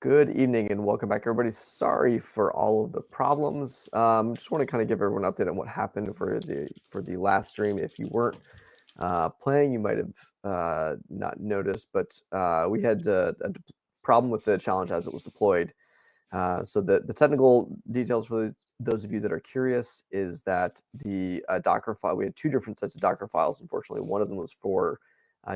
Good evening and welcome back, everybody. Sorry for all of the problems. Just want to kind of give everyone an update on what happened for the last stream. If you weren't playing, you might have not noticed, but we had problem with the challenge as it was deployed. So the technical details for those of you that are curious is that the Docker file, we had two different sets of Docker files. Unfortunately, one of them was for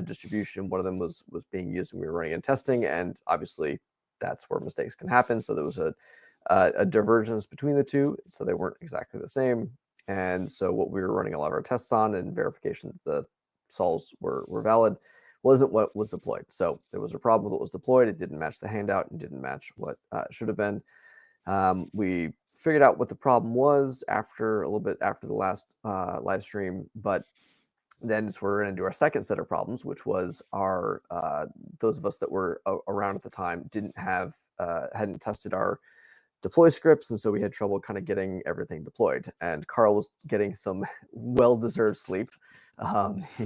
distribution. One of them was being used when we were running and testing, and obviously that's where mistakes can happen. So there was a divergence between the two, so they weren't exactly the same. And so what we were running a lot of our tests on and verification that the solves were valid wasn't what was deployed. So there was a problem with what was deployed. It didn't match the handout and didn't match what it should have been. We figured out what the problem was a little bit after the last live stream, but then we're going to do our second set of problems, which was our those of us that were around at the time hadn't tested our deploy scripts, and so we had trouble kind of getting everything deployed. And Carl was getting some well-deserved sleep.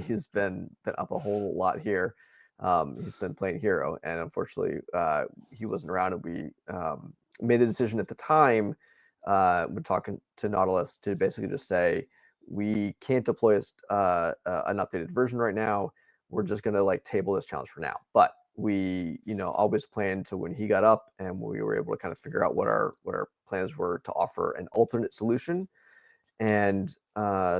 He's been up a whole lot here. He's been playing Hero, and unfortunately, he wasn't around. And we made the decision at the time, when talking to Nautilus, to basically just say, we can't deploy an updated version right now. We're just going to table this challenge for now. But we, always planned to, when he got up and we were able to kind of figure out what our plans were, to offer an alternate solution. And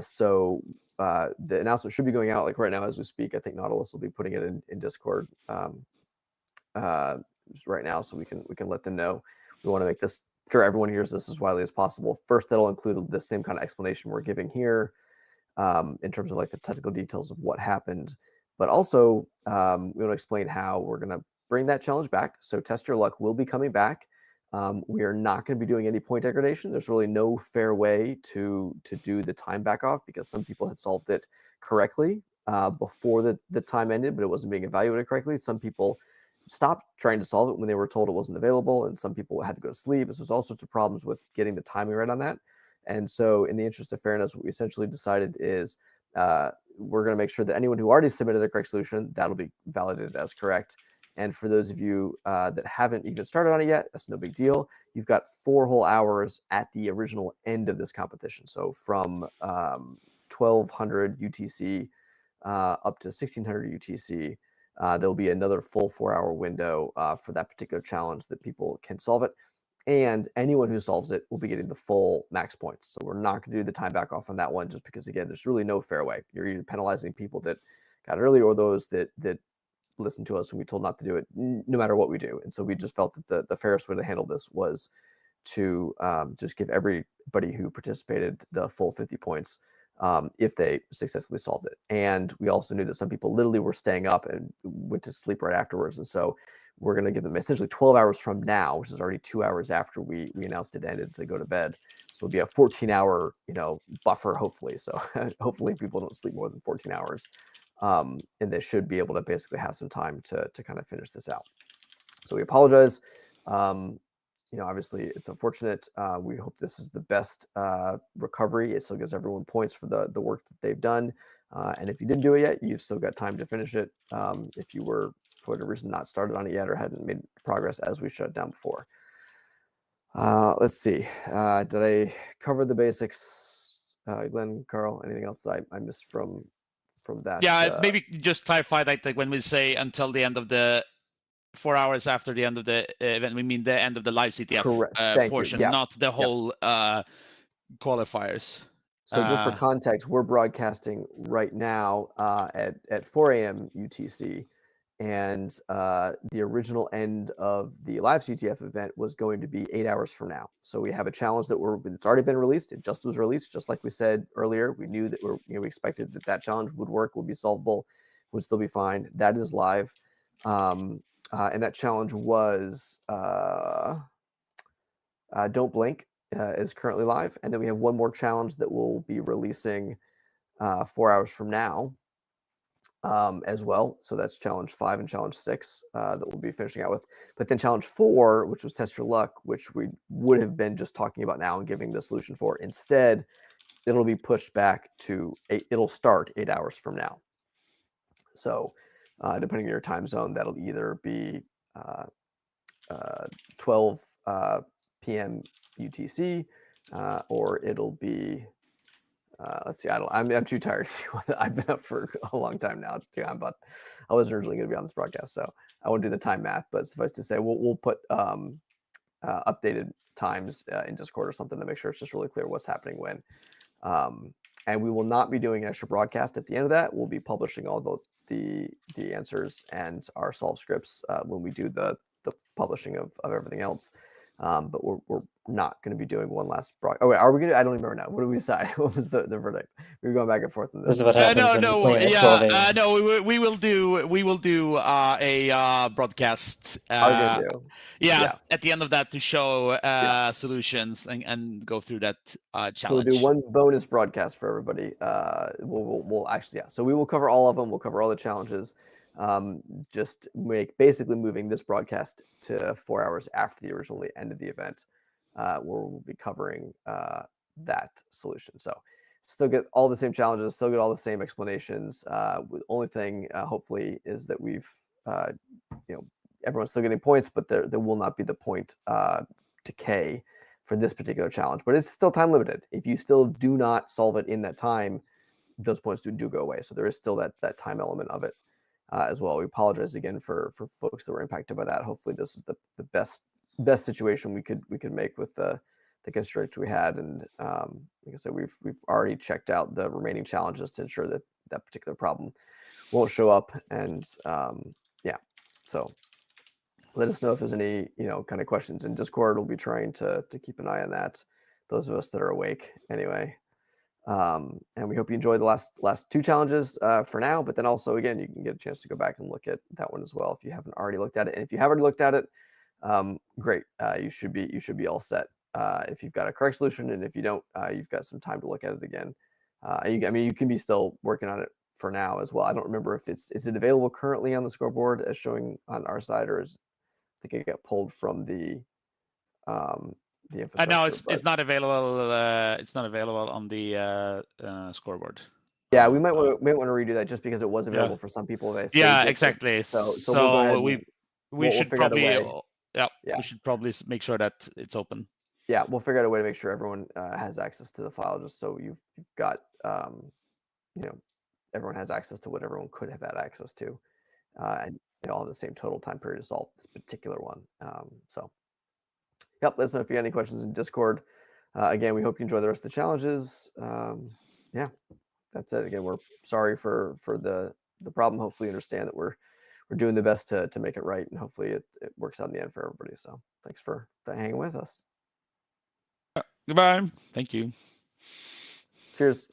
so the announcement should be going out right now as we speak. I think Nautilus will be putting it in Discord right now, so we can let them know. We want to make this sure everyone hears this as widely as possible. First, that'll include the same kind of explanation we're giving here, in terms of the technical details of what happened. But also, we want to explain how we're going to bring that challenge back. So Test Your Luck will be coming back. We are not going to be doing any point degradation. There's really no fair way to do the time back off, because some people had solved it correctly before the time ended, but it wasn't being evaluated correctly. Some people stopped trying to solve it when they were told it wasn't available, and some people had to go to sleep. So there's all sorts of problems with getting the timing right on that. And so in the interest of fairness, what we essentially decided is we're going to make sure that anyone who already submitted a correct solution, that'll be validated as correct. And for those of you that haven't even started on it yet, that's no big deal. You've got 4 whole hours at the original end of this competition. So from 1200 UTC up to 1600 UTC, there'll be another full 4-hour window for that particular challenge that people can solve it. And anyone who solves it will be getting the full max points. So we're not going to do the time back off on that one, just because, again, there's really no fair way. You're either penalizing people that got early or those that listened to us when we told not to do it, no matter what we do. And so we just felt that the fairest way to handle this was to just give everybody who participated the full 50 points if they successfully solved it. And we also knew that some people literally were staying up and went to sleep right afterwards. And so we're going to give them essentially 12 hours from now, which is already 2 hours after we announced it ended, to go to bed. So it'll be a 14-hour buffer, hopefully. So hopefully people don't sleep more than 14 hours. And they should be able to basically have some time to kind of finish this out. So we apologize. Obviously it's unfortunate. We hope this is the best recovery. It still gives everyone points for the work that they've done. And if you didn't do it yet, you've still got time to finish it. If you were, for whatever reason, not started on it yet or hadn't made progress as we shut it down before. Let's see. Did I cover the basics? Glenn, Carl, anything else I missed from that? Yeah, maybe just clarify that, when we say until the end of the 4 hours after the end of the event, we mean the end of the live CTF portion, yeah. not the whole qualifiers. So just for context, we're broadcasting right now at 4 a.m. UTC, and the original end of the live CTF event was going to be 8 hours from now. So we have a challenge it's already been released. It just was released, just like we said earlier. We knew that we expected that challenge would work, would be solvable, would still be fine. That is live, and that challenge was Don't Blink. Is currently live, and then we have one more challenge that we'll be releasing 4 hours from now as well. So that's challenge 5 and challenge 6 that we'll be finishing out with. But then challenge 4, which was Test Your Luck, which we would have been just talking about now and giving the solution for, instead it'll be pushed back to it'll start 8 hours from now. So depending on your time zone, that'll either be 12 p.m. UTC, or it'll be let's see. I'm too tired. I've been up for a long time now. But I wasn't originally going to be on this broadcast, so I won't do the time math. But suffice to say, we'll put updated times in Discord or something to make sure it's just really clear what's happening when. And we will not be doing an extra broadcast at the end of that. We'll be publishing all the answers and our solve scripts when we do the publishing of everything else. But we're not going to be doing one last broadcast. Oh wait, are we going to? I don't even remember now. What did we decide? What was the verdict? We were going back and forth on this. This is what happens when you're playing at 12 a.m. No, we will do a broadcast. Yeah, at the end of that to show solutions and go through that challenge. So we'll do one bonus broadcast for everybody. We'll actually, so we will cover all of them. We'll cover all the challenges. Just basically moving this broadcast to 4 hours after the original end of the event, where we'll be covering that solution. So still get all the same challenges, still get all the same explanations. The only thing, hopefully, is that we've, everyone's still getting points, but there will not be the point decay for this particular challenge. But it's still time limited. If you still do not solve it in that time, those points do go away. So there is still that time element of it. As well. We apologize again for folks that were impacted by that. Hopefully this is the best situation we could make with the constraints we had. And like I said, we've already checked out the remaining challenges to ensure that that particular problem won't show up. And so let us know if there's any kind of questions in Discord. We'll be trying to keep an eye on that. Those of us that are awake anyway. And we hope you enjoyed the last two challenges for now, but then also, again, you can get a chance to go back and look at that one as well if you haven't already looked at it. And if you have already looked at it, great. You should be all set if you've got a correct solution. And if you don't, you've got some time to look at it again. You can be still working on it for now as well. I don't remember if is it available currently on the scoreboard as showing on our side, or I think it got pulled from the no, it's not available. It's not available on the scoreboard. Yeah, we might want to redo that just because it was available for some people. Exactly. So we'll go ahead. We should probably we should probably make sure that it's open. Yeah, we'll figure out a way to make sure everyone has access to the file, just so you've got everyone has access to what everyone could have had access to, and they all have the same total time period to solve this particular one. Yep, let us know if you have any questions in Discord. Again, we hope you enjoy the rest of the challenges. Yeah, that's it. Again, we're sorry for the problem. Hopefully you understand that we're doing the best to make it right, and hopefully it works out in the end for everybody. So thanks for hanging with us. Goodbye. Thank you. Cheers.